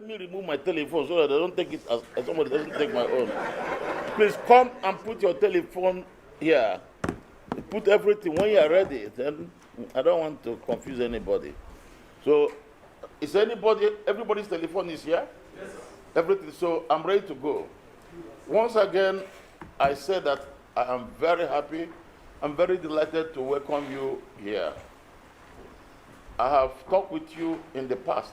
let me remove my telephone so that I don't take it as somebody doesn't take my own. Please come and put your telephone here. Put everything when you are ready. Then I don't want to confuse anybody. So, is everybody's telephone is here? Yes, sir. Everything. So I'm ready to go. Once again, I say that I am very happy. I'm very delighted to welcome you here. I have talked with you in the past,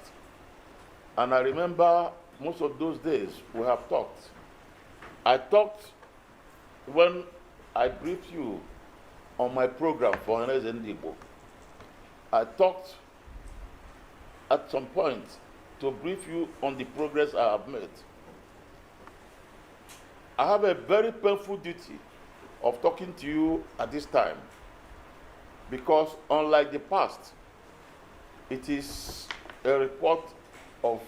and I remember most of those days we have talked. I talked when I briefed you on my program for Ohaneze and Igbo. I talked at some point to brief you on the progress I have made. I have a very painful duty of talking to you at this time because, unlike the past, it is a report of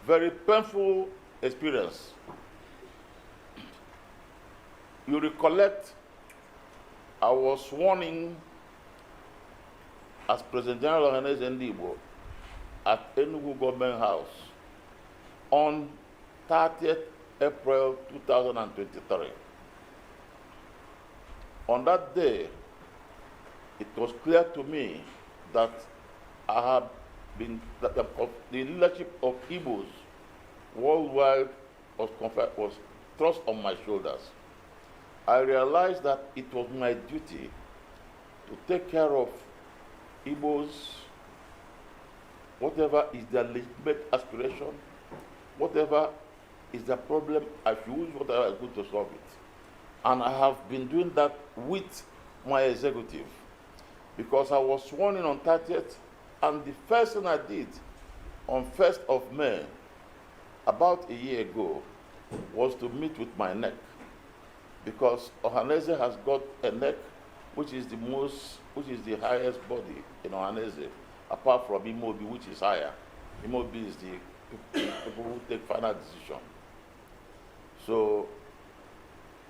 very painful experience. You recollect, I was sworn in as President General Ohaneze Igbo at Enugu Government House on 30th April 2023. On that day, it was clear to me that the leadership of Igbos worldwide was thrust on my shoulders. I realized that it was my duty to take care of Igbos, whatever is their legitimate aspiration, whatever is the problem, I should use whatever I could to solve it. And I have been doing that with my executive because I was sworn in on 30th, and the first thing I did on 1st of May, about a year ago, was to meet with my neck, because Ohaneze has got a neck which is the highest body in Ohaneze, apart from Imobi, which is higher. Imobi is the people who take final decision. So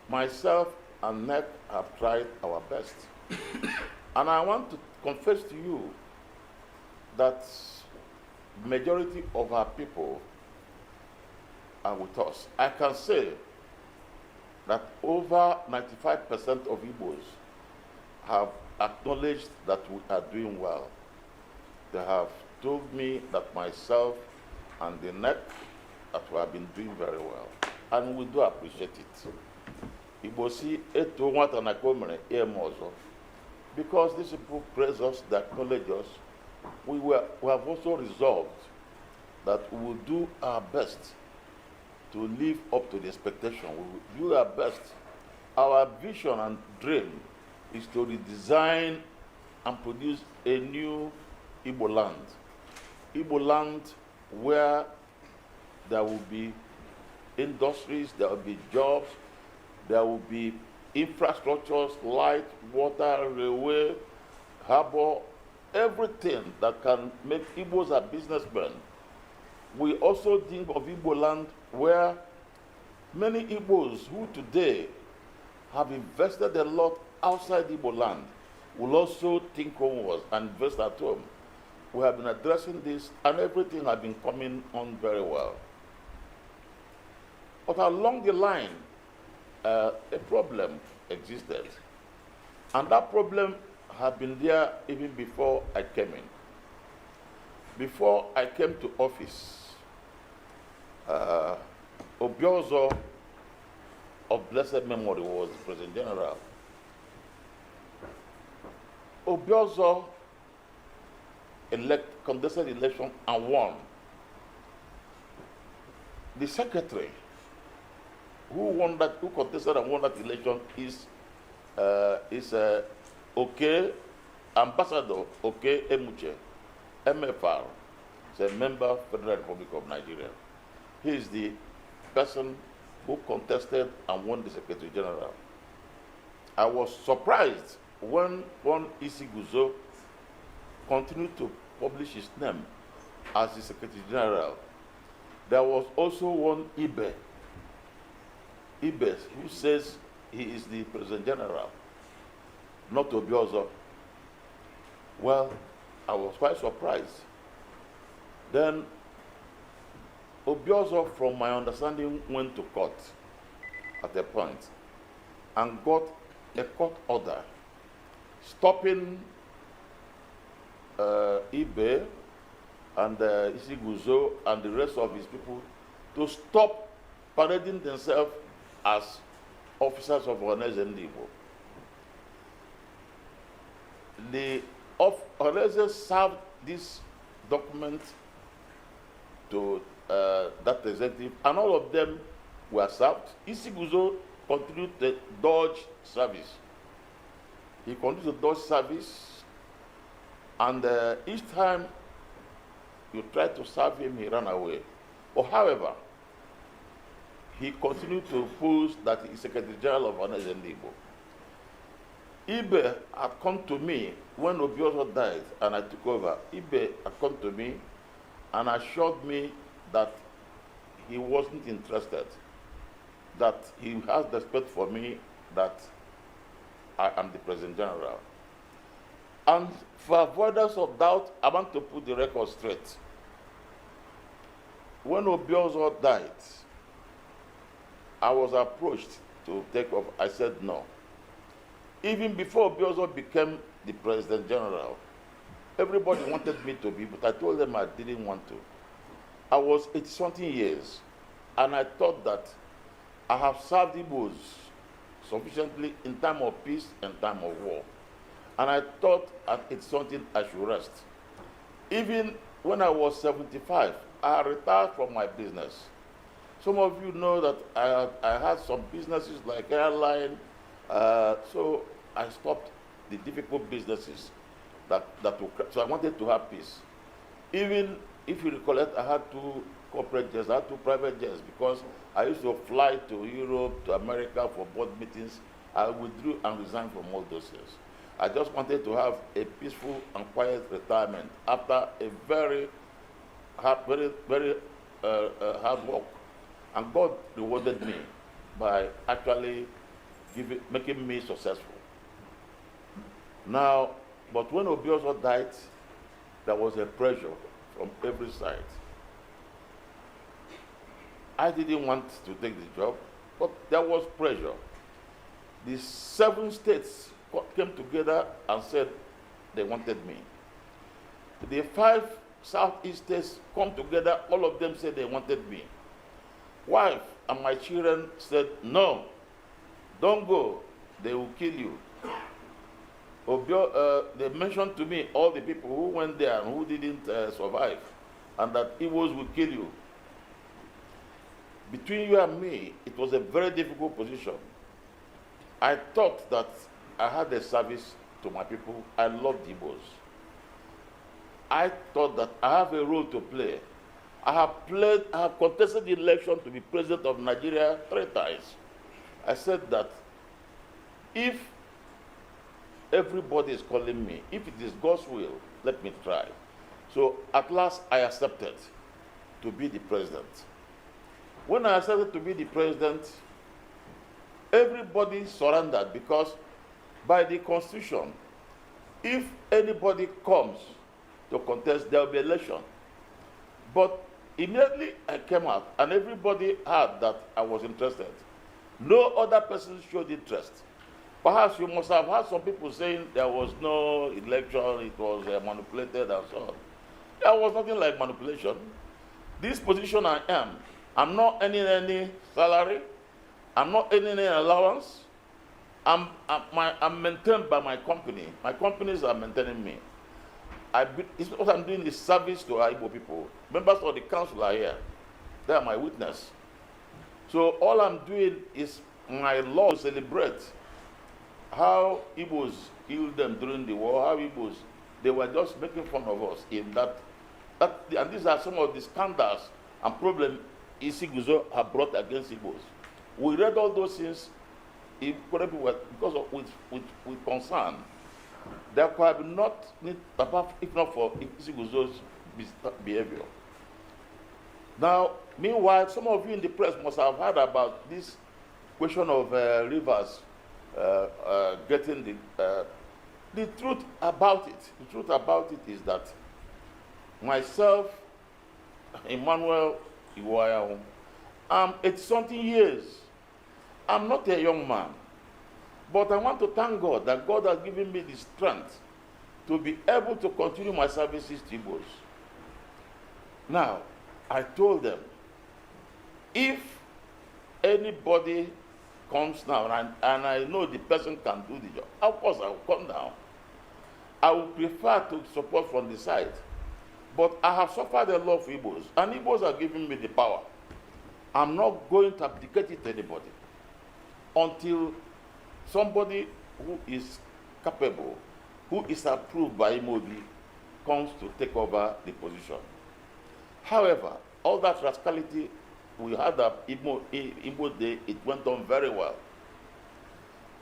myself and NEC have tried our best. And I want to confess to you that majority of our people are with us. I can say that over 95% of Igbos have acknowledged that we are doing well. They have told me that myself and the NEC that we have been doing very well. And we do appreciate it. Igbo si eto nwata na komere emozo. Because these people praise us, they acknowledge us, we have also resolved that we will do our best to live up to the expectation. We will do our best. Our vision and dream is to redesign and produce a new Igbo land. Igbo land where there will be industries, there will be jobs, there will be infrastructures, light, water, railway, harbor, everything that can make Igbos a businessmen. We also think of Igbo land where many Igbos who today have invested a lot outside Igbo land will also think homewards and invest at home. We have been addressing this, and everything has been coming on very well. But along the line, a problem existed. And that problem had been there even before I came in. Before I came to office, Obiozo of blessed memory was the President General. Obiozo contested election and won. The secretary who contested and won that election is Ambassador Oke Emuche, MFR. He's a member of the Federal Republic of Nigeria. He is the person who contested and won the Secretary General. I was surprised when one Isi Guzo continued to publish his name as the Secretary General. There was also one Ibe who says he is the President General, not Obiozo. Well, I was quite surprised. Then Obiozo, from my understanding, went to court at a point and got a court order stopping Ibe and Isiguzo and the rest of his people to stop parading themselves as officers of Ohaneze and Igbo. The Ohaneze served this document to that executive, and all of them were served. Isiguzo continued to dodge service. He continued to dodge service, and each time you tried to serve him, he ran away. But however, he continued to push that he is Secretary General of Ohaneze and Igbo. Ibe had come to me when Obiozo died and I took over. Ibe had come to me and assured me that he wasn't interested, that he has respect for me, that I am the President General. And for avoidance of doubt, I want to put the record straight. When Obiozo died, I was approached to take over. I said no. Even before Obiozo became the President General, everybody wanted me to be, but I told them I didn't want to. I was 80-something years, and I thought that I have served Igbos sufficiently in time of peace and time of war. And I thought at 80-something I should rest. Even when I was 75, I retired from my business. Some of you know that I had some businesses like airline, so I stopped the difficult businesses so I wanted to have peace. Even if you recollect, I had 2 corporate jets, I had 2 private jets, because I used to fly to Europe, to America for board meetings. I withdrew and resigned from all those years. I just wanted to have a peaceful and quiet retirement after a very hard, hard work. And God rewarded me by actually making me successful. Now, but when Obiozo died, there was a pressure from every side. I didn't want to take the job, but there was pressure. The 7 states came together and said they wanted me. The 5 Southeast states come together, all of them said they wanted me. Wife and my children said, no, don't go, they will kill you. They mentioned to me all the people who went there and who didn't survive, and that Igbos will kill you. Between you and me, it was a very difficult position. I thought that I had a service to my people. I loved Igbos. I thought that I have a role to play. I have contested the election to be president of Nigeria 3 times. I said that if everybody is calling me, if it is God's will, let me try. So at last I accepted to be the president. When I accepted to be the president, everybody surrendered, because by the Constitution, if anybody comes to contest, there will be election. But immediately I came out and everybody heard that I was interested. No other person showed interest. Perhaps you must have heard some people saying there was no election, it was manipulated and so on. There was nothing like manipulation. This position I am, I'm not earning any salary, I'm not earning any allowance, I'm maintained by my company. My companies are maintaining me. What I'm doing is service to our Igbo people. Members of the council are here. They are my witness. So all I'm doing is my law to celebrate how Igbos killed them during the war, how Igbos, they were just making fun of us in that and these are some of the scandals and problems Isiguzo have brought against Igbos. We read all those things because of with concern. There could have not, if not for Isiguzo's behavior. Now, meanwhile, some of you in the press must have heard about this question of Rivers getting the truth about it. The truth about it is that myself, Emmanuel, Iwuanyanwu. I'm 80-something years. I'm not a young man. But I want to thank God that God has given me the strength to be able to continue my services to Igbos. Now, I told them, if anybody comes now and I know the person can do the job, of course I will come down. I would prefer to support from the side. But I have suffered a lot for Igbos, and Igbos are giving me the power. I'm not going to abdicate it to anybody until somebody who is capable, who is approved by Imobi, comes to take over the position. However, all that rascality we had at Igbo Day, it went on very well.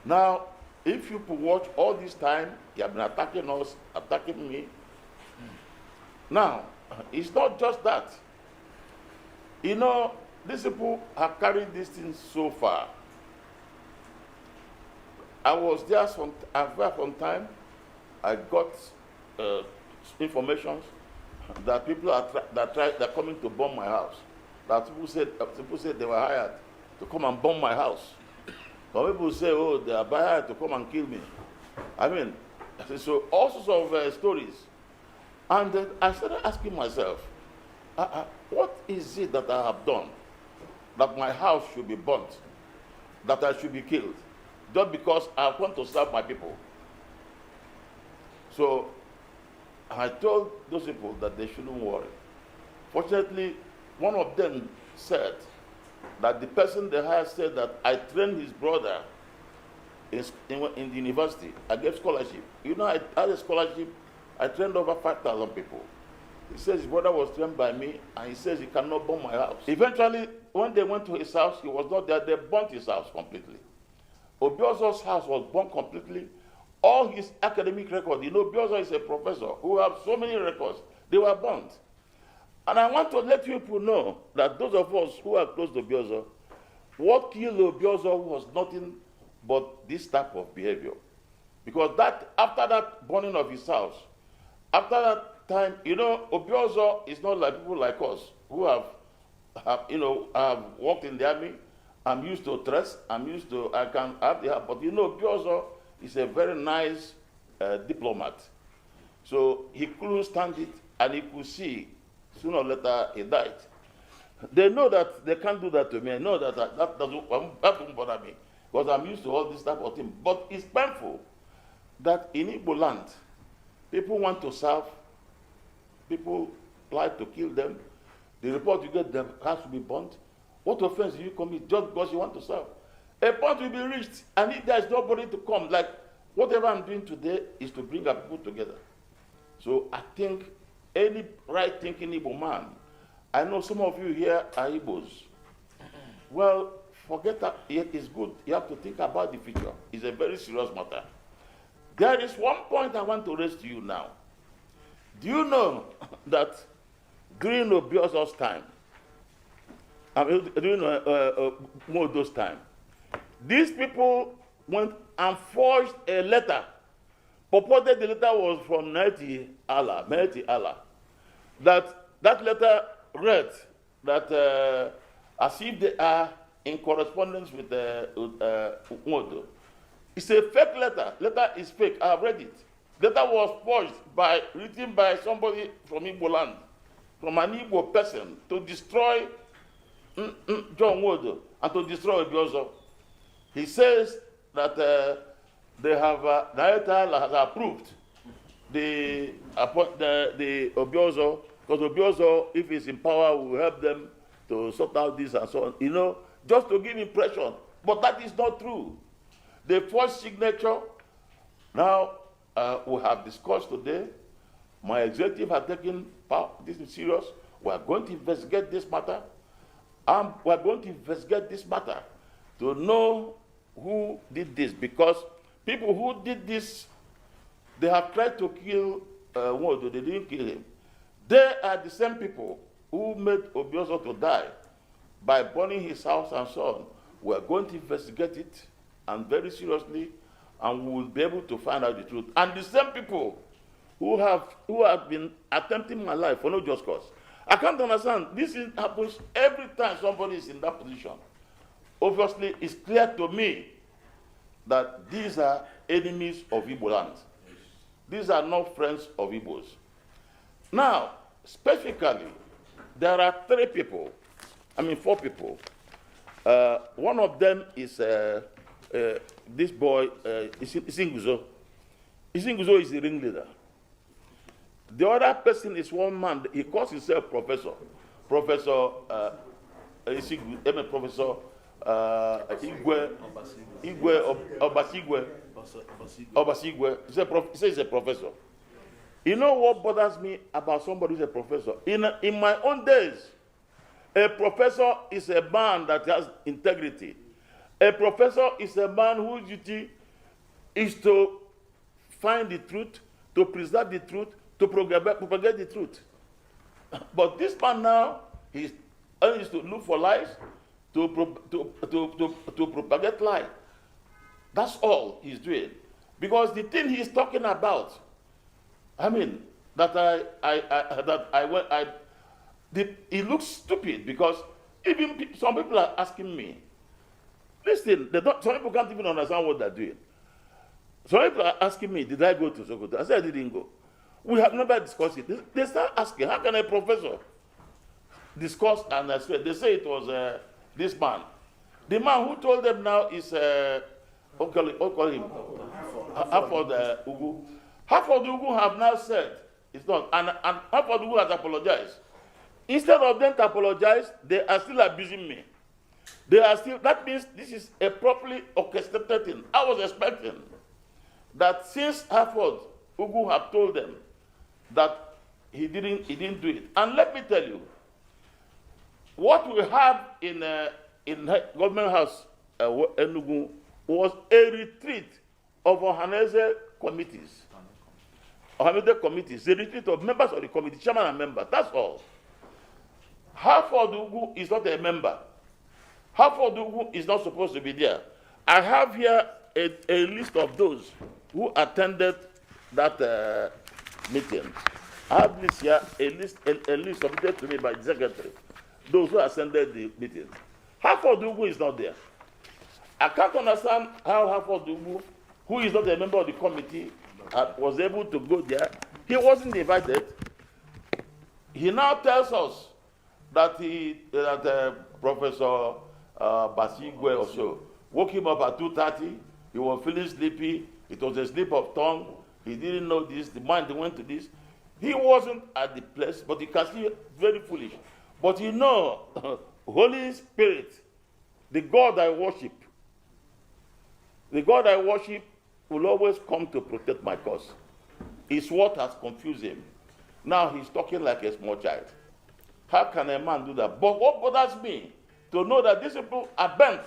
Now, if you could watch all this time, they have been attacking us, attacking me. Now, it's not just that. You know, these people have carried this thing so far. I was there some time. I got information that people they're coming to bomb my house. That people said they were hired to come and bomb my house. Some people say, oh, they are hired to come and kill me. I mean, so all sorts of stories. And then I started asking myself, what is it that I have done that my house should be burnt, that I should be killed, just because I want to serve my people? So I told those people that they shouldn't worry. Fortunately, one of them said that the person they hired said that I trained his brother in the university. I gave scholarship. You know, I had a scholarship. I trained over 5,000 people. He says his brother was trained by me, and he says he cannot bomb my house. Eventually, when they went to his house, he was not there. They burnt his house completely. Obiozo's house was burnt completely. All his academic records, you know, Obiozo is a professor who has so many records, they were burnt. And I want to let people know that those of us who are close to Obiozo, what killed Obiozo was nothing but this type of behavior. Because that, after that burning of his house, after that time, you know, Obiozo is not like people like us who have worked in the army. I'm used to stress. I can have the help. But you know, Obiozo is a very nice diplomat. So he couldn't stand it, and he could see sooner or later he died. They know that they can't do that to me. I know that that doesn't bother me, because I'm used to all this type of thing. But it's painful that in Igbo land, people want to serve, people like to kill them. The report you get, the house will be burnt. What offense do you commit just because you want to serve? A point will be reached, and if there's nobody to come, like whatever I'm doing today is to bring our people together. So I think any right-thinking Igbo man, I know some of you here are Igbos. Well, forget that. It's good. You have to think about the future. It's a very serious matter. There is one point I want to raise to you now. Do you know that during Obiozo's time, during Modo's time, these people went and forged a letter. Purported the letter was from Mehdi Allah. That letter read that as if they are in correspondence with Modo. It's a fake letter. Letter is fake. I have read it. Letter was forged written by somebody from Igbo land, from an Igbo person, to destroy John Wodo and to destroy Obiozo. He says that they have Naeta has approved the Obiozo, because Obiozo, if he's in power, will help them to sort out this and so on. You know, just to give impression. But that is not true. The first signature, now we have discussed today. My executive has taken part. This is serious. We are going to investigate this matter. We are going to investigate this matter to know who did this, because people who did this, they have tried to kill Wodo. They didn't kill him. They are the same people who made Obiozo to die by burning his house and so on. We are going to investigate it, and very seriously, and we will be able to find out the truth. And the same people who have been attempting my life for no just cause. I can't understand. This happens every time somebody is in that position. Obviously, it's clear to me that these are enemies of Igbo land. These are not friends of Igbos. Now, specifically, there are four people. One of them is this boy, Isinguzo. Isinguzo is the ringleader. The other person is one man. He calls himself Professor. Professor Professor Obasigwe. He says he's a professor. You know what bothers me about somebody who's a professor? In my own days, a professor is a man that has integrity. A professor is a man whose duty is to find the truth, to preserve the truth, to propagate the truth. But this man now, he's only to look for lies, to propagate lies. That's all he's doing. Because the thing he's talking about, it looks stupid because even some people are asking me, listen, some people can't even understand what they're doing. Some people are asking me, did I go to Sokoto? I said I didn't go. We have never discussed it. They start asking, how can a professor discuss and they say it was this man. The man who told them now is, call him, Harford Ugu. Harford Ugu have now said, it's not, and Harford Ugu has apologized. Instead of them to apologize, they are still abusing me. That means this is a properly orchestrated thing. I was expecting that since Harford Ugu have told them that he didn't do it. And let me tell you, what we have in Government House Enugu was a retreat of Ohaneze committees. Ohaneze committees, the retreat of members of the committee, chairman and member. That's all. Harford Ugu is not a member. Harford Ugu is not supposed to be there. I have here a list of those who attended that meeting. I have this here, a list submitted to me by the secretary. Those who attended the meeting. Harford Ugu is not there. I can't understand how Harford Ugu, who is not a member of the committee, was able to go there. He wasn't invited. He now tells us that Professor Basigwe or so woke him up at 2:30. He was feeling sleepy. It was a slip of tongue. He didn't know this. The mind went to this. He wasn't at the place, but he can see very foolish. But you know, Holy Spirit, the God I worship will always come to protect my cause. It's what has confused him. Now he's talking like a small child. How can a man do that? But what bothers me to know that these people are bent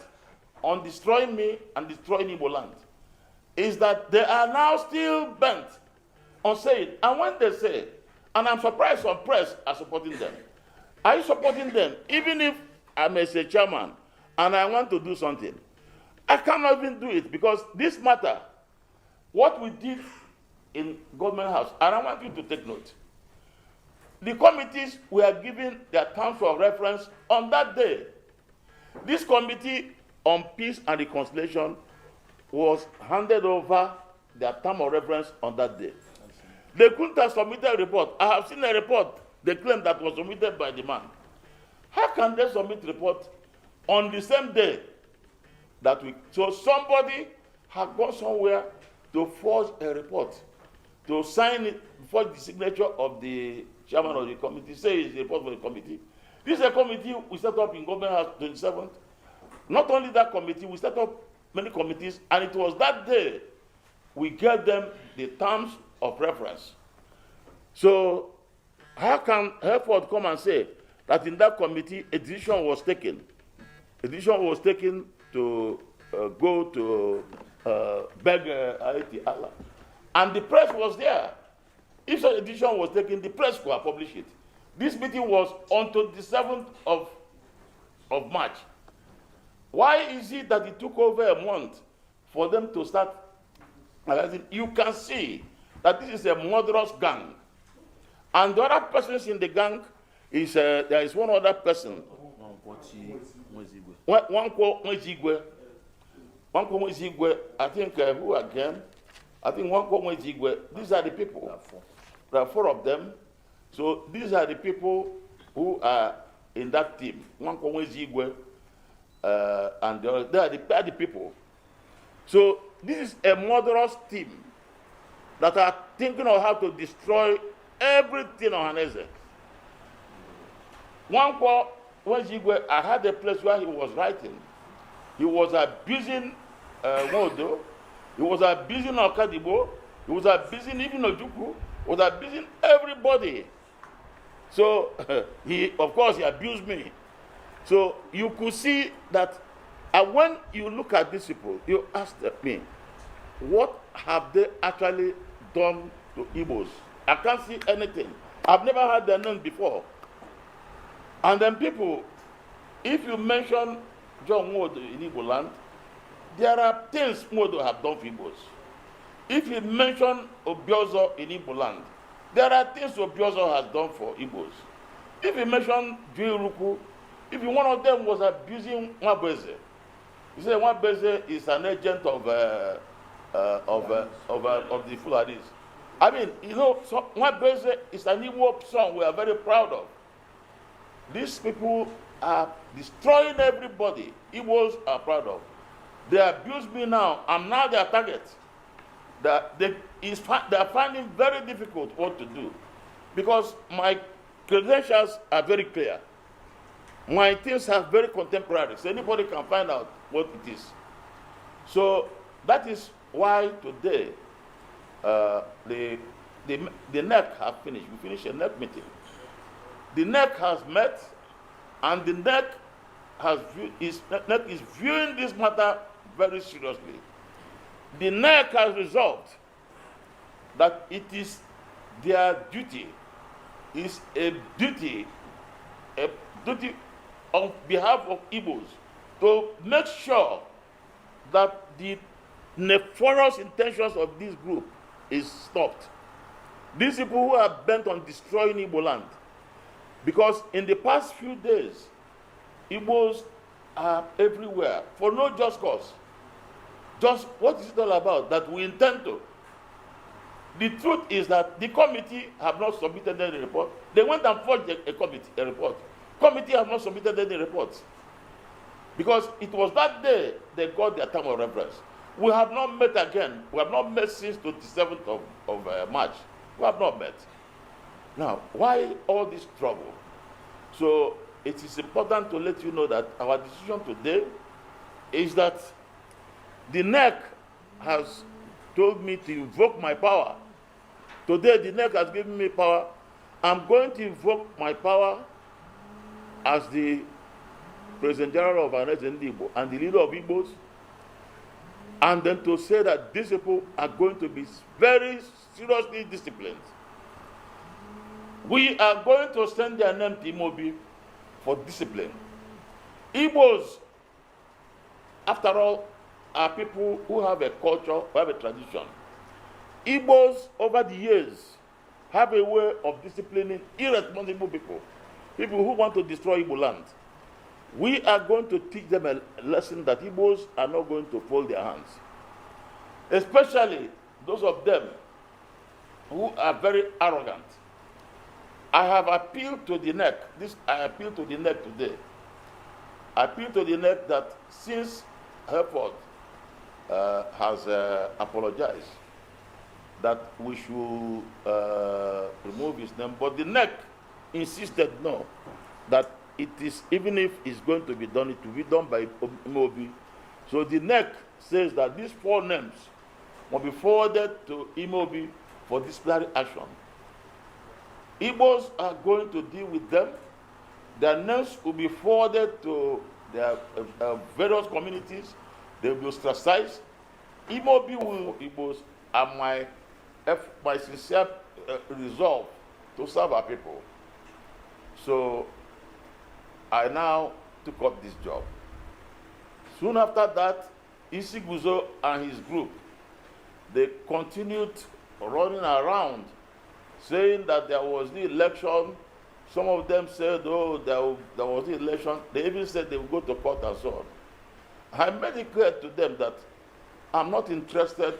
on destroying me and destroying Igbo land is that they are now still bent on saying, and when they say, and I'm surprised some press are supporting them. Are you supporting them? Even if I'm a chairman and I want to do something, I cannot even do it because this matter, what we did in Government House, and I want you to take note. The committees were given their terms of reference on that day. This committee on peace and reconciliation was handed over their term of reference on that day. They couldn't have submitted a report. I have seen a report they claim that was submitted by the man. How can they submit report on the same day that week? So somebody had gone somewhere to forge a report, to sign it, forge the signature of the chairman of the committee, say it's a report for the committee. This is a committee we set up in Government House 27th. Not only that committee, we set up many committees, and it was that day we gave them the terms of reference. So how can Hereford come and say that in that committee a decision was taken? A decision was taken to go to beg Allah. And the press was there. If such a decision was taken, the press could have published it. This meeting was on the 7th of March. Why is it that it took over a month for them to start analyzing? You can see that this is a murderous gang. And the other persons in the gang, There is one other person. Nwankwo Nwezigwe, I think, who again? I think Nwankwo Nwezigwe. These are the people. There are 4 of them. So these are the people who are in that team. Nwankwo Nwezigwe, and they are the people. So this is a murderous team that are thinking of how to destroy everything on Ohaneze. Nwankwo Nwezigwe, I had a place where he was writing. He was abusing Modo. He was abusing Okadibo. He was abusing even Ojukwu. He was abusing everybody. So of course, he abused me. So you could see that, and when you look at these people, you ask me, what have they actually done to Igbos? I can't see anything. I've never heard their name before. And then people, if you mention John Modo in Igbo land, there are things Modo have done for Igbos. If you mention Obiozo in Igbo land, there are things Obiozo has done for Igbos. If you mention Juiruku, if one of them was abusing Nwabeze, you say Nwabeze is an agent of the Fulanis. I mean, you know, Nwabeze is an Igbo song we are very proud of. These people are destroying everybody Igbos are proud of. They abuse me now. I'm now their target. They are finding very difficult what to do, because my credentials are very clear. My things are very contemporary, so anybody can find out what it is. So that is why today the NEC have finished. We finished a NEC meeting. The NEC has met, and the NEC is viewing this matter very seriously. The NEC has resolved that it is their duty, a duty on behalf of Igbos to make sure that the nefarious intentions of this group is stopped. These people who are bent on destroying Igbo land, because in the past few days, Igbos are everywhere for no just cause. Just what is it all about that we intend to? The truth is that the committee have not submitted any report. They went and forged a report. Committee have not submitted any reports, because it was that day they got their term of reference. We have not met again. We have not met since 27th of March. We have not met. Now, why all this trouble? So it is important to let you know that our decision today is that the NEC has told me to invoke my power. Today, the NEC has given me power. I'm going to invoke my power as the President General of Ohaneze Igbo and the leader of Igbos, and then to say that these people are going to be very seriously disciplined. We are going to send their name to Imobi for discipline. Igbos, after all, are people who have a culture, who have a tradition. Igbos, over the years, have a way of disciplining irresponsible people, people who want to destroy Igbo land. We are going to teach them a lesson that Igbos are not going to fold their hands, especially those of them who are very arrogant. I have appealed to the NEC. I appeal to the NEC today. I appeal to the NEC that since Hereford has apologized, that we should remove his name. But the NEC insisted no, that it is, even if it's going to be done, it will be done by Imobi. So the NEC says that these 4 names will be forwarded to Imobi for disciplinary action. Igbos are going to deal with them. Their names will be forwarded to their various communities. They will be ostracized. Igbos are my sincere resolve to serve our people. So I now took up this job. Soon after that, Isiguzo and his group, they continued running around saying that there was the election Some of them said, oh, there was an election. They even said they would go to court and so on. I made it clear to them that I'm not interested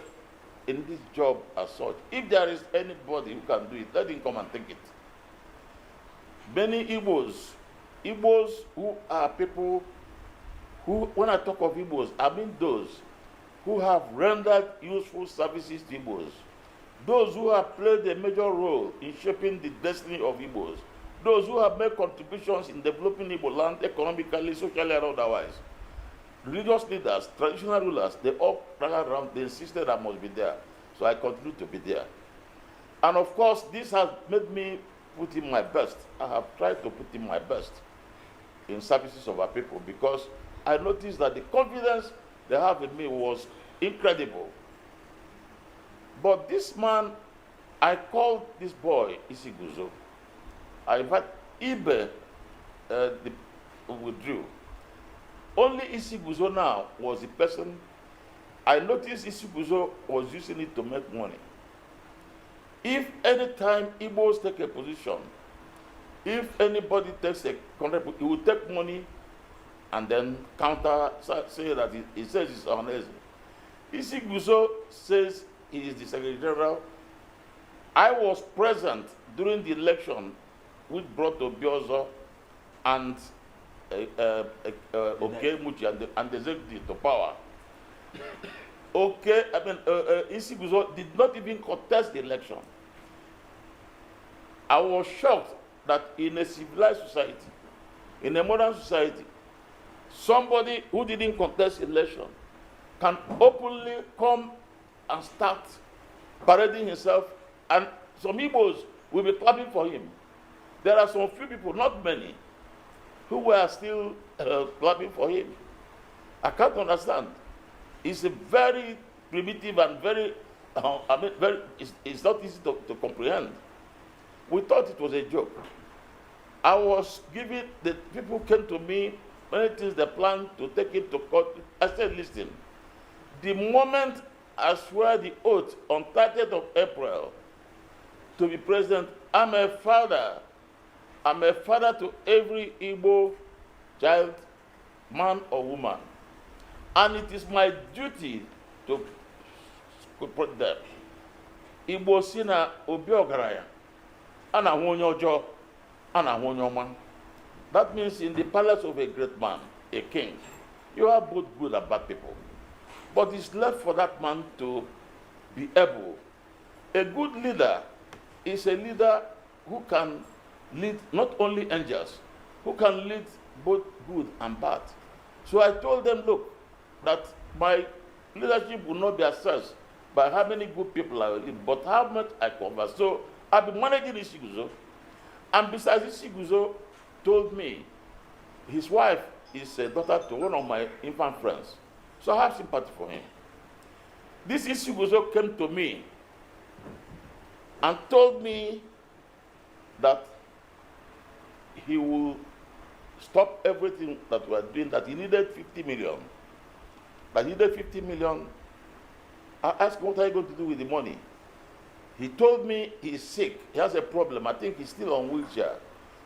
in this job as such. If there is anybody who can do it, let him come and take it. Many Igbos who are people who, when I talk of Igbos, I mean those who have rendered useful services to Igbos, those who have played a major role in shaping the destiny of Igbos, those who have made contributions in developing Igbo land economically, socially, and otherwise. Religious leaders, traditional rulers, they all rallied around, they insisted I must be there. So I continue to be there. And of course, this has made me put in my best. I have tried to put in my best in services of our people, because I noticed that the confidence they have in me was incredible. But this man, I called this boy Isiguzo. I invited Ibe, withdrew. Only Isiguzo now was the person. I noticed Isiguzo was using it to make money. If any time Igbos take a position, if anybody takes a contract, he will take money and then counter, say that he says it's Ohaneze. Isiguzo says he is the Secretary General. I was present during the election which brought Obiozo and Muchi and the executive to power. Isiguzo did not even contest the election. I was shocked that in a civilized society, in a modern society, somebody who didn't contest election can openly come and start parading himself, and some Igbos will be clapping for him. There are some few people, not many, who were still clapping for him. I can't understand. It's a very primitive and very, it's not easy to comprehend. We thought it was a joke. I was giving, the people came to me, many things they planned to take him to court. I said, listen, the moment I swear the oath on 30th of April to be president, I'm a father. I'm a father to every Igbo child, man or woman. And it is my duty to protect them. Igbo sina obi ogaraya, ana honyo ojo, ana honyo man. That means in the palace of a great man, a king, you have both good and bad people. But it's left for that man to be able. A good leader is a leader who can lead not only angels, who can lead both good and bad. So I told them, look, that my leadership will not be assessed by how many good people I will lead, but how much I converse. So I've been managing Isiguzo, and besides Isiguzo told me his wife is a daughter to one of my infant friends. So I have sympathy for him. This Isiguzo came to me and told me that he will stop everything that we are doing, that he needed 50 million. That he needed 50 million. I asked him, what are you going to do with the money? He told me he's sick. He has a problem. I think he's still on wheelchair.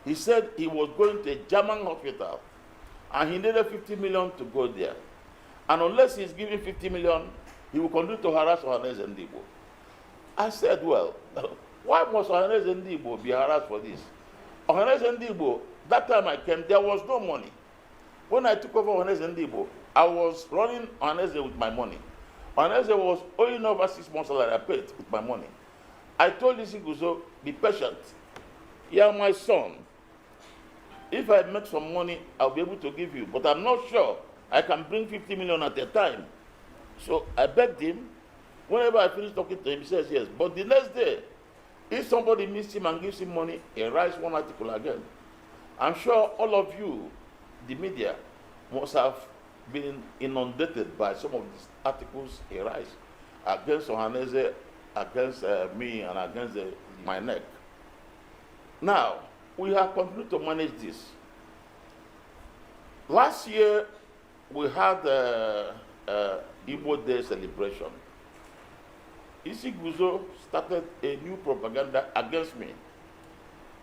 He said he was going to a German hospital and he needed 50 million to go there. And unless he's giving 50 million, he will continue to harass Ohaneze and Igbo. I said, well, why must Ohaneze and Igbo be harassed for this? Ohaneze and Igbo, that time I came, there was no money. When I took over Ohaneze and Igbo, I was running Ohaneze with my money. Ohaneze was owing over 6 months salary I paid with my money. I told Isiguzo, be patient. You are my son. If I make some money, I'll be able to give you. But I'm not sure I can bring 50 million at a time. So I begged him. Whenever I finish talking to him, he says yes. But the next day, if somebody meets him and gives him money, he writes one article again. I'm sure all of you, the media, must have been inundated by some of these articles he writes against Ohaneze, against me, and against my neck. Now, we have continued to manage this. Last year, we had Igbo Day celebration. Isiguzo started a new propaganda against me.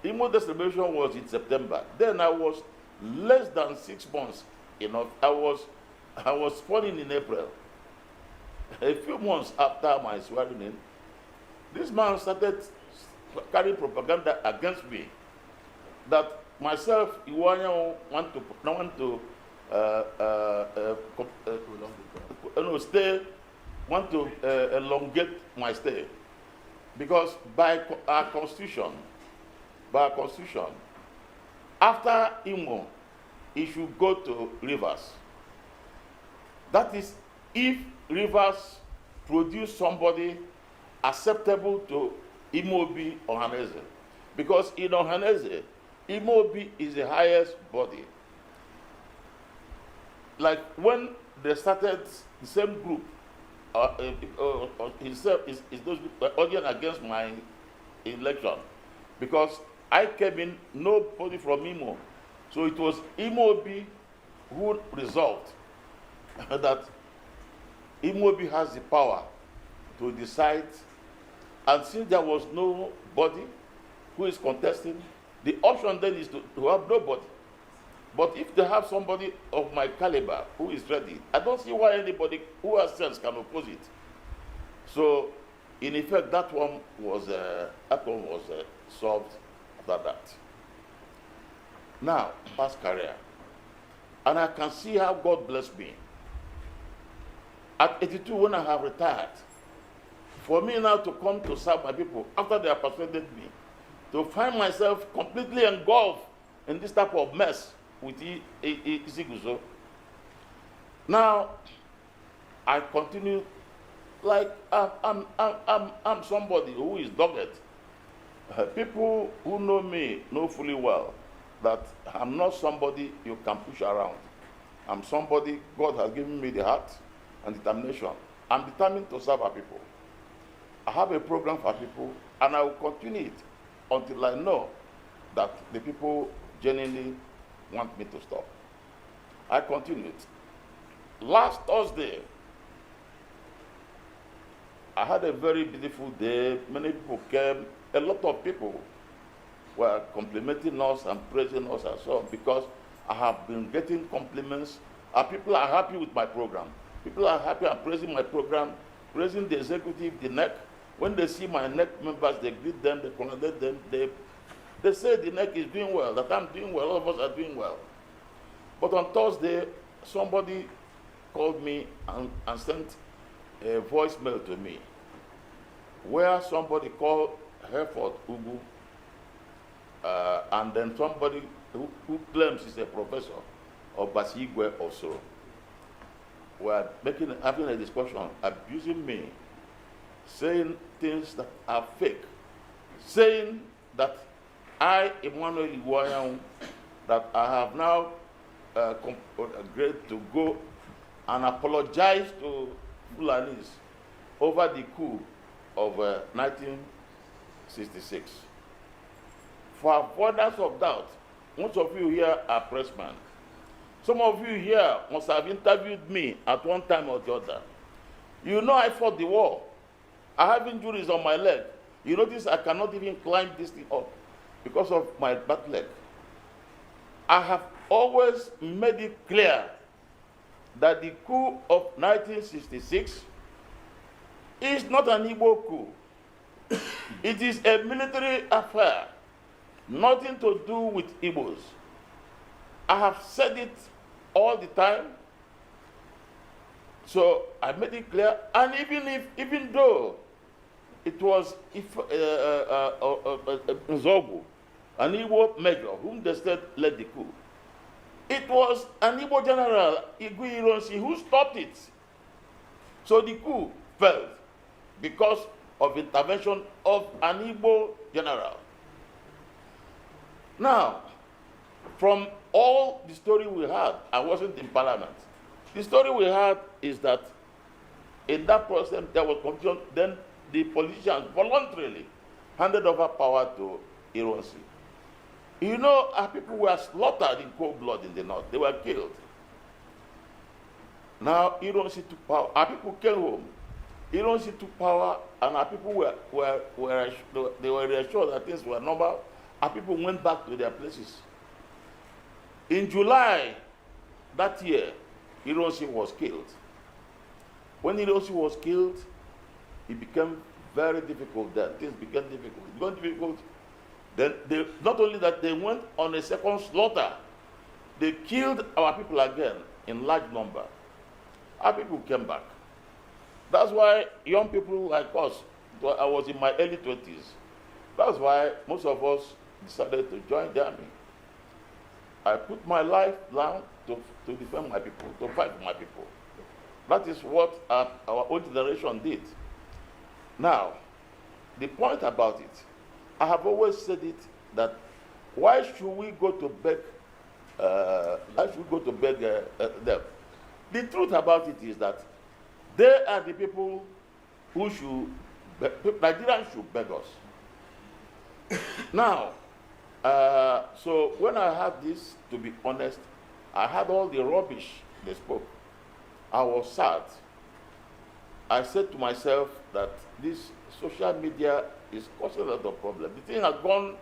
Imo Day celebration was in September. Then I was less than 6 months. I was sworn in April. A few months after my swearing in, this man started carrying propaganda against me that myself, Iwuanyanwu, want to elongate my stay, because by our constitution, after Imo, it should go to Rivers. That is, if Rivers produce somebody acceptable to Imobi Ohaneze. Because in Ohaneze, Imobi is the highest body. Like when they started, the same group, himself is those arguing against my election, because I came in, nobody from Imo. So it was Imobi who resolved that Imobi has the power to decide, and since there was nobody who is contesting, the option then is to have nobody. But if they have somebody of my caliber who is ready, I don't see why anybody who has sense can oppose it. So, in effect, that one was solved after that. Now, past career, and I can see how God blessed me. At 82, when I have retired, for me now to come to serve my people after they have persuaded me, to find myself completely engulfed in this type of mess with Isiguzo. Now, I continue like I'm somebody who is dogged. People who know me know fully well that I'm not somebody you can push around. I'm somebody God has given me the heart and determination. I'm determined to serve our people. I have a program for people, and I will continue it until I know that the people genuinely want me to stop. I continue it. Last Thursday, I had a very beautiful day. Many people came. A lot of people were complimenting us and praising us and so on, because I have been getting compliments, and people are happy with my program. People are happy and praising my program, praising the executive, the NEC. When they see my NEC members, they greet them, they congratulate them, they say the NEC is doing well, that I'm doing well, all of us are doing well. But on Thursday, somebody called me and sent a voicemail to me, where somebody called Hereford Ugu, and then somebody who claims he's a professor of Basigwe also, were having a discussion, abusing me, saying things that are fake, saying that I, Emmanuel Iwuanyanwu, that I have now agreed to go and apologize to Fulanis over the coup of 1966. For avoidance of doubt, most of you here are pressmen. Some of you here must have interviewed me at one time or the other. You know I fought the war. I have injuries on my leg. You notice I cannot even climb this thing up because of my bad leg. I have always made it clear that the coup of 1966 is not an Igbo coup. It is a military affair, nothing to do with Igbos. I have said it all the time, so I made it clear. And even though it was Nzogu, an Igbo major, whom the state led the coup, it was an Igbo general, Iwuanyanwu, who stopped it. So the coup failed because of intervention of an Igbo general. Now, from all the story we had, I wasn't in parliament. The story we had is that in that process there was confusion. Then the politicians voluntarily handed over power to Ironsi. You know, our people were slaughtered in cold blood in the north. They were killed. Now Ironsi took power. Our people came home. Ironsi took power, and our people were reassured that things were normal, and people went back to their places. In July that year, Hiroshi was killed. When Hiroshi was killed, it became very difficult then. Things became difficult. It became difficult. Then not only that, they went on a second slaughter. They killed our people again in large number. Our people came back. That's why young people like us, I was in my early 20s. That's why most of us decided to join the army. I put my life down to defend my people, to fight for my people. That is what our own generation did. Now, the point about it, I have always said it, that why should we go to beg them? The truth about it is that they are the people who should, Nigerians should beg us. Now, so when I had this, to be honest, I had all the rubbish they spoke. I was sad. I said to myself that this social media is causing a lot of problems. The thing has gone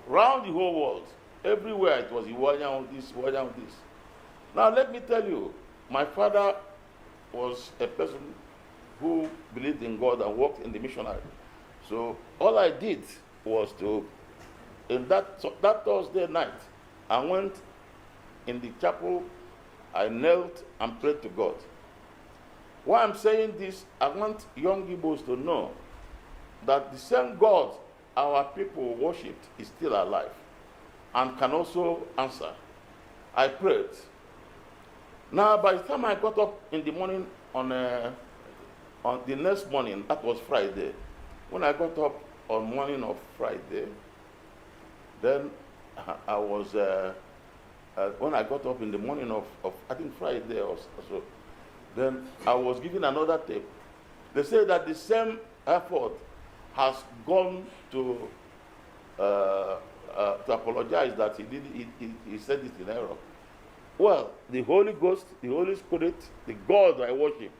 round the whole world. Everywhere it was Iwuanyanwu this, Iwuanyanwu this. Now let me tell you, my father was a person who believed in God and worked in the missionary. So all I did was to, in that Thursday night, I went in the chapel, I knelt and prayed to God. Why I'm saying this, I want young Igbos to know that the same God our people worshipped is still alive and can also answer. I prayed. Now, by the time I got up in the morning on the next morning, that was Friday, when I got up on morning of Friday, then I was, when I got up in the morning of I think Friday or so, then I was given another tape. They say that the same effort has gone to apologize that he said it in error. Well, the Holy Ghost, the Holy Spirit, the God I worship,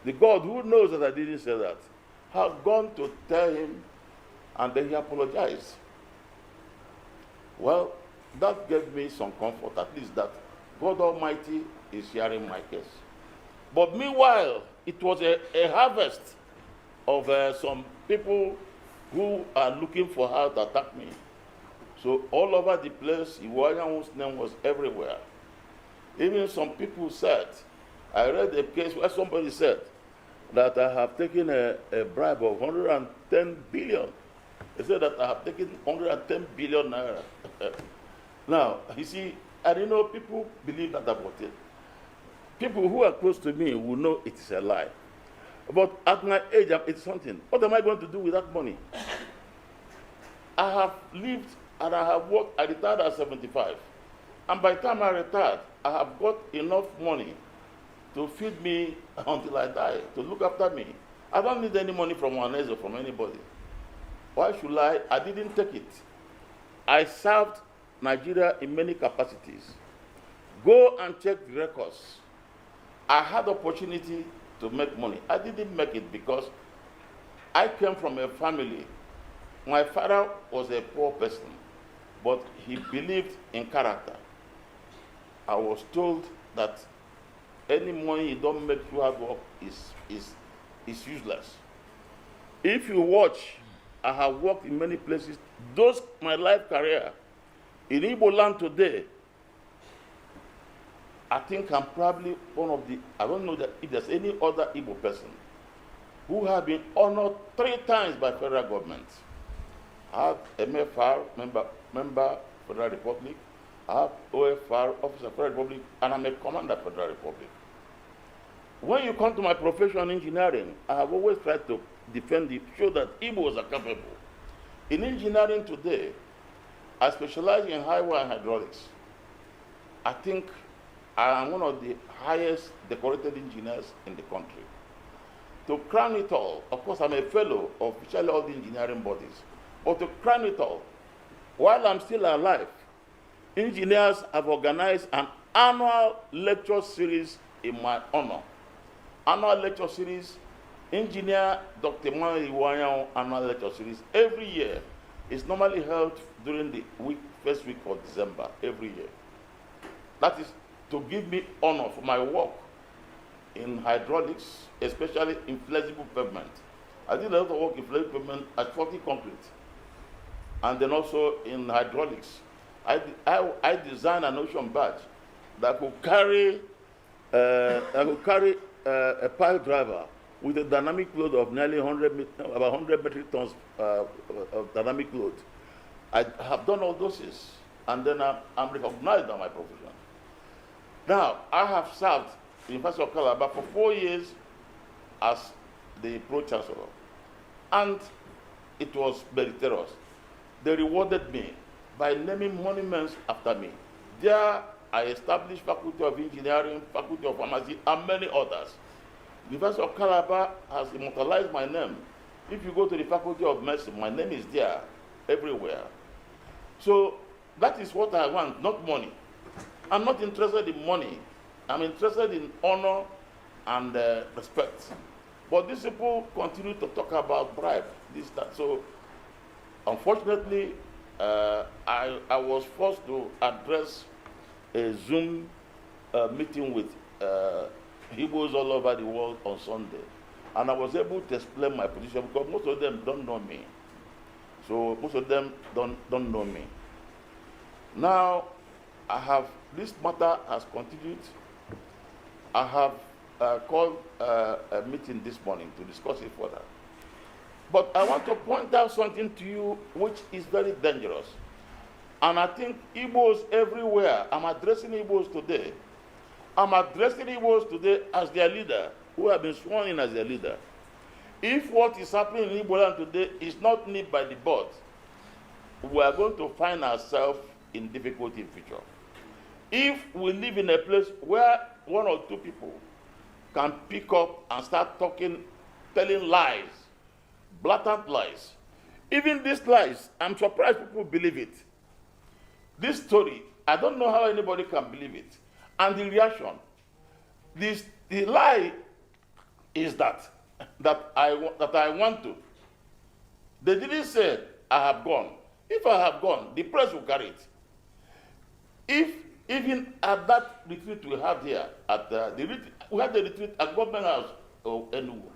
the God who knows that I didn't say that, has gone to tell him, and then he apologized. Well, that gave me some comfort, at least that God Almighty is hearing my case. But meanwhile, it was a harvest of some people who are looking for how to attack me. So all over the place, Iwuanyanwu's name was everywhere. Even some people said, I read a case where somebody said that I have taken a bribe of 110 billion. They said that I have taken 110 billion naira. Now, you see, I don't know, people believe that about it. People who are close to me will know it is a lie. But at my age, I'm 80 something. What am I going to do with that money? I have lived and I have worked. I retired at 75. And by the time I retired, I have got enough money to feed me until I die, to look after me. I don't need any money from Ohaneze or from anybody. Why should I? I didn't take it. I served Nigeria in many capacities. Go and check the records. I had opportunity to make money. I didn't make it because I came from a family. My father was a poor person, but he believed in character. I was told that any money you don't make through hard work is useless. If you watch, I have worked in many places. Those my life career in Igbo land today, I think I'm probably one of the, I don't know that if there's any other Igbo person who have been honored 3 times by federal government. I have MFR, member Federal Republic. I have OFR, Officer Federal Republic, and I'm a commander Federal Republic. When you come to my profession, engineering, I have always tried to defend it, show that Igbos are capable. In engineering today, I specialize in highway and hydraulics. I think I am one of the highest decorated engineers in the country. To crown it all, of course, I'm a fellow of officially all the engineering bodies. But to crown it all, while I'm still alive, engineers have organized an annual lecture series in my honor. Annual lecture series, Engineer Dr. Iwuanyanwu annual lecture series every year. is normally held during the first week of December every year. That is to give me honor for my work in hydraulics, especially in flexible pavement. I did a lot of work in flexible pavement at 40 concrete, and then also in hydraulics. I designed an ocean barge that could carry a pile driver with a dynamic load of nearly about 100 metric tons of dynamic load. I have done all those things, and then I'm recognized on my profession. Now, I have served in University of Calabar for 4 years as the pro-chancellor, and it was meritorious. They rewarded me by naming monuments after me. There, I established Faculty of Engineering, Faculty of Pharmacy, and many others. The University of Calabar has immortalized my name. If you go to the Faculty of Medicine, my name is there everywhere. So that is what I want, not money. I'm not interested in money. I'm interested in honor and respect. But these people continue to talk about bribe, this, that. So unfortunately, I was forced to address a Zoom meeting with Igbos all over the world on Sunday. And I was able to explain my position because most of them don't know me. So most of them don't know me. Now, this matter has continued. I have called a meeting this morning to discuss it further. But I want to point out something to you which is very dangerous. And I think Igbos everywhere, I'm addressing Igbos today. I'm addressing Igbos today as their leader, who have been sworn in as their leader. If what is happening in Igbo land today is not nipped by the bud, we are going to find ourselves in difficulty in future. If we live in a place where one or two people can pick up and start talking, telling lies, blatant lies, even these lies, I'm surprised people believe it. This story, I don't know how anybody can believe it. And the reaction, the lie is that I want to. They didn't say I have gone. If I have gone, the press will carry it. If even at that retreat we had here, we had the retreat at Government House of Enugu,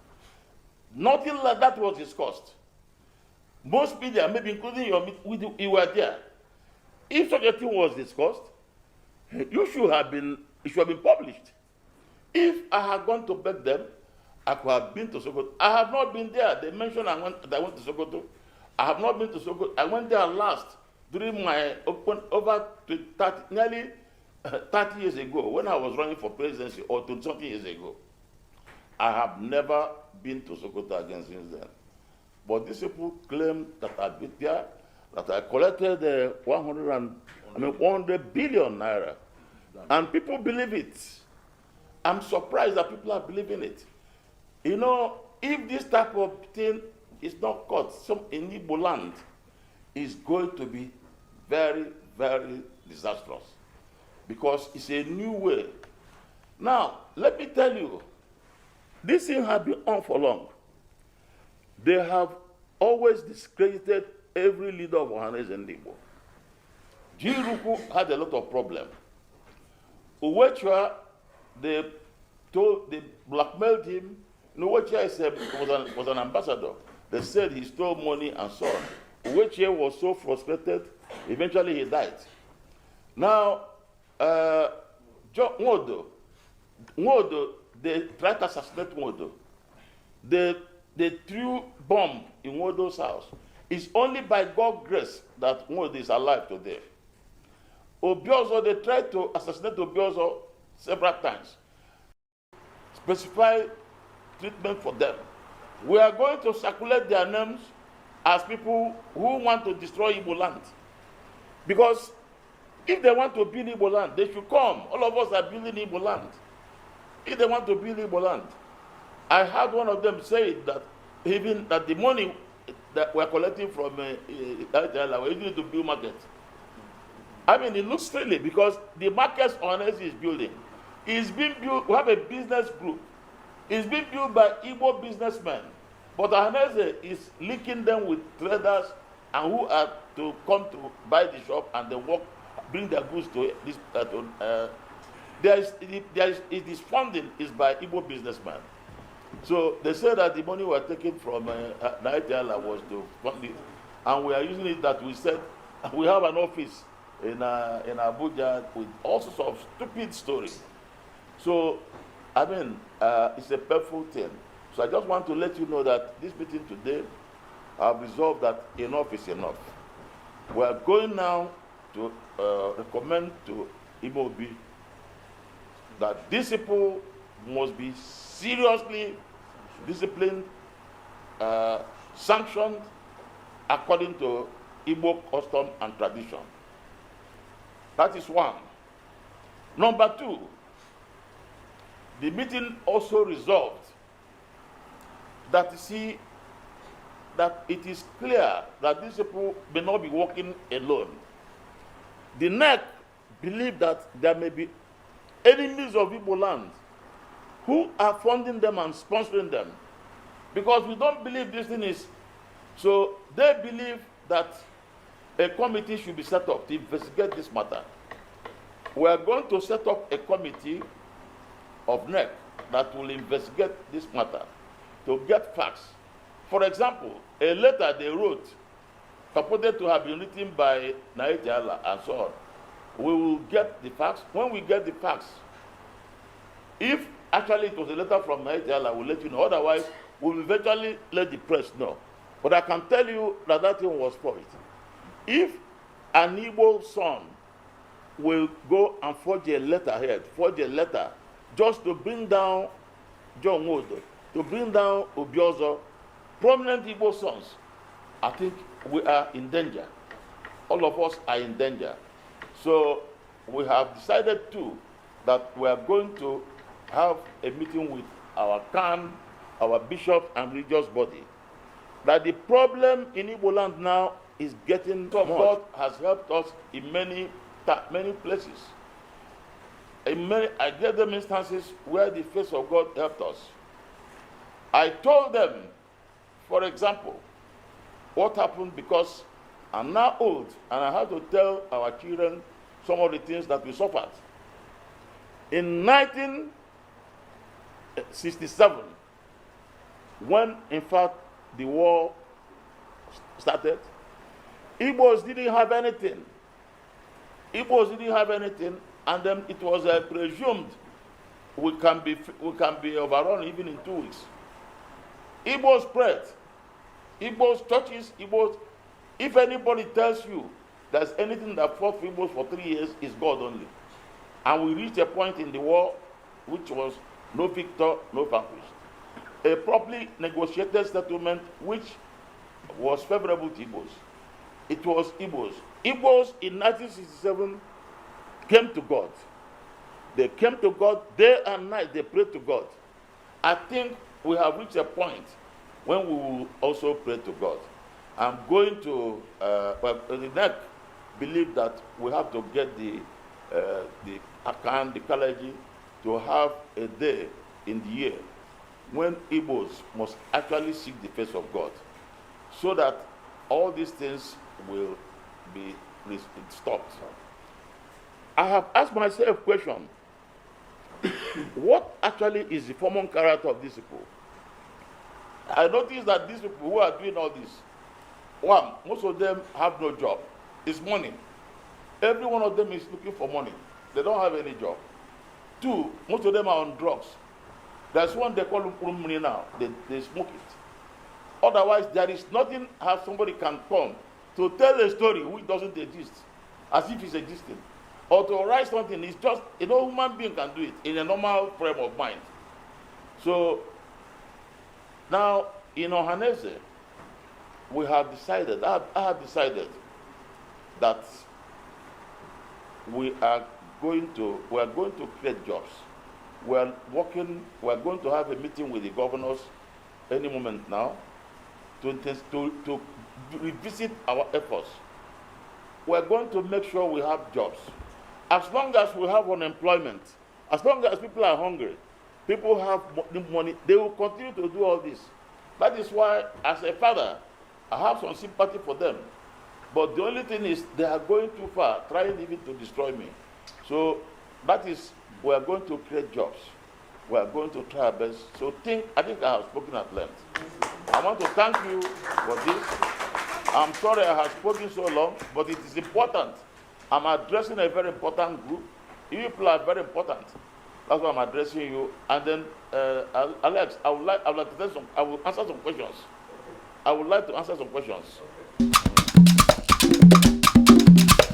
nothing like that was discussed. Most media, maybe including you were there. If such a thing was discussed, it should have been published. If I had gone to beg them, I could have been to Sokoto. I have not been there. They mentioned that I went to Sokoto. I have not been to Sokoto. I went there last during my nearly 30 years ago, when I was running for presidency, or 20-something years ago. I have never been to Sokoto again since then. But these people claim that I've been there, that I collected 100 billion naira. And people believe it. I'm surprised that people are believing it. You know, if this type of thing is not caught in Igbo land, it's going to be very, very disastrous. Because it's a new way. Now, let me tell you, this thing has been on for long. They have always discredited every leader of Ohaneze and Igbo. Jiruku had a lot of problems. Uwechua, they blackmailed him. Uwechua was an ambassador. They said he stole money and so on. Uwechua was so frustrated, eventually he died. Now, Nwodo, they tried to assassinate Nwodo. They threw bomb in Nwodo's house. It's only by God's grace that Nwodo is alive today. Obiozo, they tried to assassinate Obiozo several times. Specify treatment for them. We are going to circulate their names as people who want to destroy Igbo land. Because if they want to build Igbo land, they should come. All of us are building Igbo land. If they want to build Igbo land, I heard one of them say that even that the money that we're collecting from we're using it to build market. I mean, it looks silly because the markets Ohaneze is building is being built. We have a business group. It's being built by Igbo businessmen, but Ohaneze is linking them with traders and who are to come to buy the shop and then work, bring their goods to this. This funding is by Igbo businessmen. So they say that the money we are taking from Nigeria was to fund it, and we are using it. That we said we have an office in Abuja with all sorts of stupid stories. So, I mean, it's a painful thing. So I just want to let you know that this meeting today, I've resolved that enough is enough. We are going now to recommend to Imobi that these people must be seriously disciplined, sanctioned according to Igbo custom and tradition. That is one. Number two, the meeting also resolved that that it is clear that these people may not be working alone. The NEC believe that there may be enemies of Igbo land who are funding them and sponsoring them, because we don't believe this thing is. So they believe that a committee should be set up to investigate this matter. We are going to set up a committee of NEC that will investigate this matter to get facts. For example, a letter they wrote purported to have been written by Nigeria and so on. We will get the facts. When we get the facts, if actually it was a letter from Nigeria, we'll let you know. Otherwise, we'll eventually let the press know. But I can tell you that that thing was forged. If an Igbo son will go and forge a letter just to bring down John Wood, to bring down Obiozo, prominent Igbo sons, I think we are in danger. All of us are in danger. So we have decided too that we are going to have a meeting with our Khan, our bishop and religious body. That the problem in Igbo land now is getting much. God has helped us in many places. I gave them instances where the face of God helped us. I told them, for example, what happened because I'm now old and I have to tell our children some of the things that we suffered. In 1967, when in fact the war started, Igbos didn't have anything. And then it was presumed we can be overrun even in 2 weeks. Igbos spread. Igbos churches, Igbos. If anybody tells you there's anything that fought for Igbos for 3 years, it's God only. And we reached a point in the war which was no victor, no vanquished. A properly negotiated settlement which was favorable to Igbos. It was Igbos. Igbos in 1967 came to God. They came to God day and night. They prayed to God. I think we have reached a point when we will also pray to God. I'm going to, the NEC believe that we have to get the Akan, the Kalaji, to have a day in the year when Igbos must actually seek the face of God, so that all these things will be stopped. I have asked myself a question. What actually is the common character of these people? I noticed that these people who are doing all this, one, most of them have no job. It's money. Every one of them is looking for money. They don't have any job. Two, most of them are on drugs. There's one they call money now. They smoke it. Otherwise, there is nothing how somebody can come to tell a story which doesn't exist, as if it's existing. Or to write something, it's just, human being can do it in a normal frame of mind. So, now, in Ohaneze, we have decided, I have decided that we are going to create jobs. We are going to have a meeting with the governors any moment now to revisit our efforts. We are going to make sure we have jobs. As long as we have unemployment, as long as people are hungry, people have money, they will continue to do all this. That is why, as a father, I have some sympathy for them. But the only thing is they are going too far, trying even to destroy me. So that is, we are going to create jobs. We are going to try our best. So I think I have spoken at length. I want to thank you for this. I'm sorry I have spoken so long, but it is important. I'm addressing a very important group. You people are very important. That's why I'm addressing you. And then, Alex, I would like to I will answer some questions. I would like to answer some questions.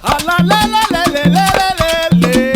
La la la la la la la la.